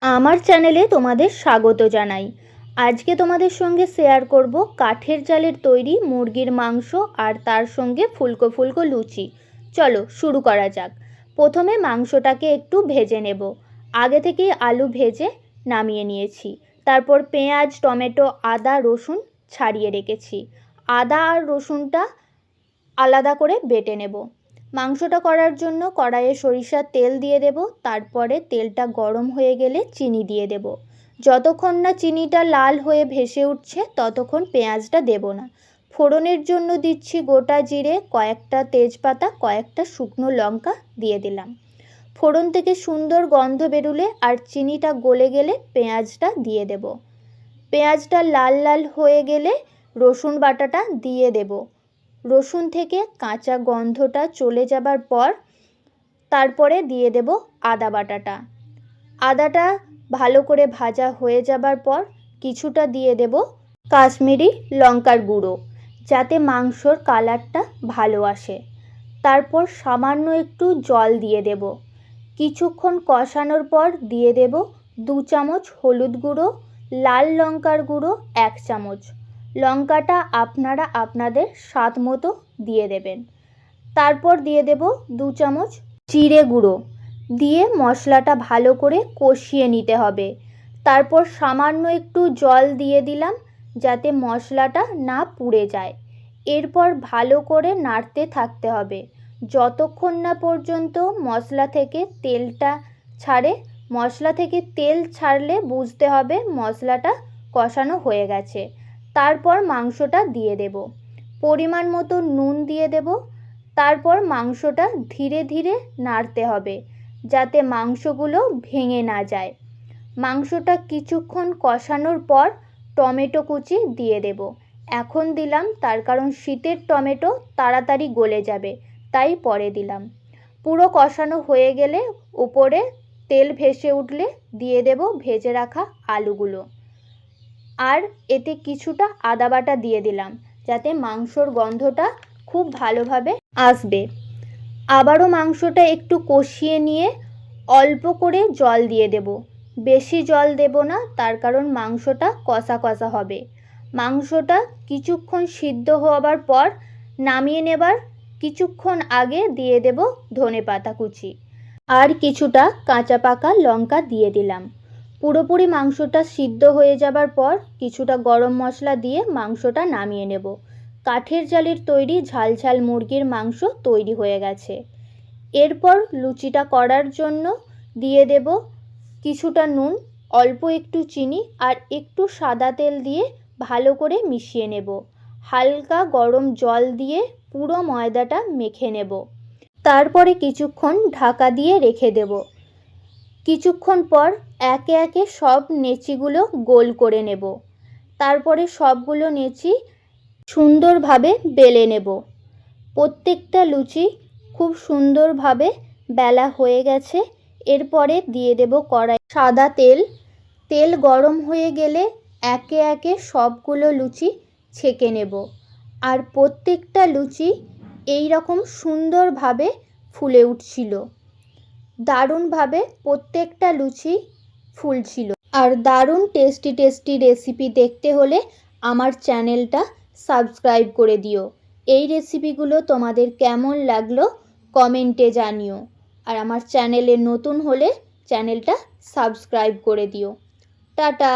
আমার চ্যানেলে তোমাদের স্বাগত জানাই। আজকে তোমাদের সঙ্গে শেয়ার করব কাঠের জালের তৈরি মুরগির মাংস আর তার সঙ্গে ফুলকো ফুলকো লুচি। চলো শুরু করা যাক। প্রথমে মাংসটাকে একটু ভেজে নেব। আগে থেকেই আলু ভেজে নামিয়ে নিয়েছি। তারপর পেঁয়াজ, টমেটো, আদা, রসুন ছাড়িয়ে রেখেছি। আদা আর রসুনটা আলাদা করে বেটে নেব। মাংসটা করার জন্য কড়াইয়ে সরিষার তেল দিয়ে দেব। তারপরে তেলটা গরম হয়ে গেলে চিনি দিয়ে দেব। যতক্ষণ না চিনিটা লাল হয়ে ভেসে উঠছে ততক্ষণ পেঁয়াজটা দেব না। ফোড়নের জন্য দিচ্ছি গোটা জিরে, কয়েকটা তেজপাতা, কয়েকটা শুকনো লঙ্কা দিয়ে দিলাম। ফোড়ন থেকে সুন্দর গন্ধ বেরোলে আর চিনিটা গলে গেলে পেঁয়াজটা দিয়ে দেব। পেঁয়াজটা লাল লাল হয়ে গেলে রসুন বাটাটা দিয়ে দেব। রসুন থেকে কাঁচা গন্ধটা চলে যাবার পর তারপরে দিয়ে দেব আদা বাটাটা। আদাটা ভালো করে ভাজা হয়ে যাবার পর কিছুটা দিয়ে দেব কাশ্মীরি লঙ্কার গুঁড়ো, যাতে মাংসর কালারটা ভালো আসে। তারপর সামান্য একটু জল দিয়ে দেব। কিছুক্ষণ কষানোর পর দিয়ে দেব 2 চামচ হলুদ গুঁড়ো, লাল লঙ্কার গুঁড়ো 1 চামচ। লঙ্কাটা আপনারা আপনাদের স্বাদ মতো দিয়ে দেবেন। তারপর দিয়ে দেব 2 চামচ জিরে গুঁড়ো দিয়ে মশলাটা ভালো করে কষিয়ে নিতে হবে। তারপর সামান্য একটু জল দিয়ে দিলাম যাতে মশলাটা না পুড়ে যায়। এরপর ভালো করে নাড়তে থাকতে হবে যতক্ষণ না পর্যন্ত মশলা থেকে তেলটা ছাড়ে। মশলা থেকে তেল ছাড়লে বুঝতে হবে মশলাটা কষানো হয়ে গেছে। তারপর মাংসটা দিয়ে দেব। পরিমাণ মতো নুন দিয়ে দেব। তারপর মাংসটা ধীরে ধীরে নাড়তে হবে যাতে মাংসগুলো ভেঙে না যায়। মাংসটা কিছুক্ষণ কষানোর পর টমেটো কুচি দিয়ে দেব। এখন দিলাম তার কারণ শীতের টমেটো তাড়াতাড়ি গলে যাবে, তাই পরে দিলাম। পুরো কষানো হয়ে গেলে উপরে তেল ভেসে উঠলে দিয়ে দেব ভেজে রাখা আলুগুলো। আর এতে কিছুটা আদা বাটা দিয়ে দিলাম যাতে মাংসর গন্ধটা খুব ভালোভাবে আসবে। আবারও মাংসটা একটু কষিয়ে নিয়ে অল্প করে জল দিয়ে দেব। বেশি জল দেব না, তার কারণ মাংসটা কষা কষা হবে। মাংসটা কিছুক্ষণ সিদ্ধ হওয়ার পর নামিয়ে নেবার কিছুক্ষণ আগে দিয়ে দেব ধনেপাতা কুচি আর কিছুটা কাঁচা পাকা লঙ্কা দিয়ে দিলাম। পুরোপুরি মাংসটা সিদ্ধ হয়ে যাবার পর কিছুটা গরম মশলা দিয়ে মাংসটা নামিয়ে নেব। কাঠের জালের তৈরি ঝাল ঝাল মুরগির মাংস তৈরি হয়ে গেছে। এরপর লুচিটা করার জন্য দিয়ে দেব কিছুটা নুন, অল্প একটু চিনি আর একটু সাদা তেল দিয়ে ভালো করে মিশিয়ে নেব। হালকা গরম জল দিয়ে পুরো ময়দাটা মেখে নেব। তারপরে কিছুক্ষণ ঢাকা দিয়ে রেখে দেব। কিছুক্ষণ পর একে একে সব নেচিগুলো গোল করে নেব। তারপরে সবগুলো নেচি সুন্দরভাবে বেলে নেব। প্রত্যেকটা লুচি খুব সুন্দরভাবে বেলা হয়ে গেছে। এরপরে দিয়ে দেব কড়াই সাদা তেল। তেল গরম হয়ে গেলে একে একে সবগুলো লুচি ছেঁকে নেব। আর প্রত্যেকটা লুচি এই রকম সুন্দরভাবে ফুলে উঠছিল। দারুণভাবে প্রত্যেকটা লুচি ফুলছিল। আর দারুণ টেস্টি টেস্টি রেসিপি দেখতে হলে আমার চ্যানেলটা সাবস্ক্রাইব করে দিও। এই রেসিপিগুলো তোমাদের কেমন লাগলো কমেন্টে জানিও। আর আমার চ্যানেলে নতুন হলে চ্যানেলটা সাবস্ক্রাইব করে দিও। টাটা।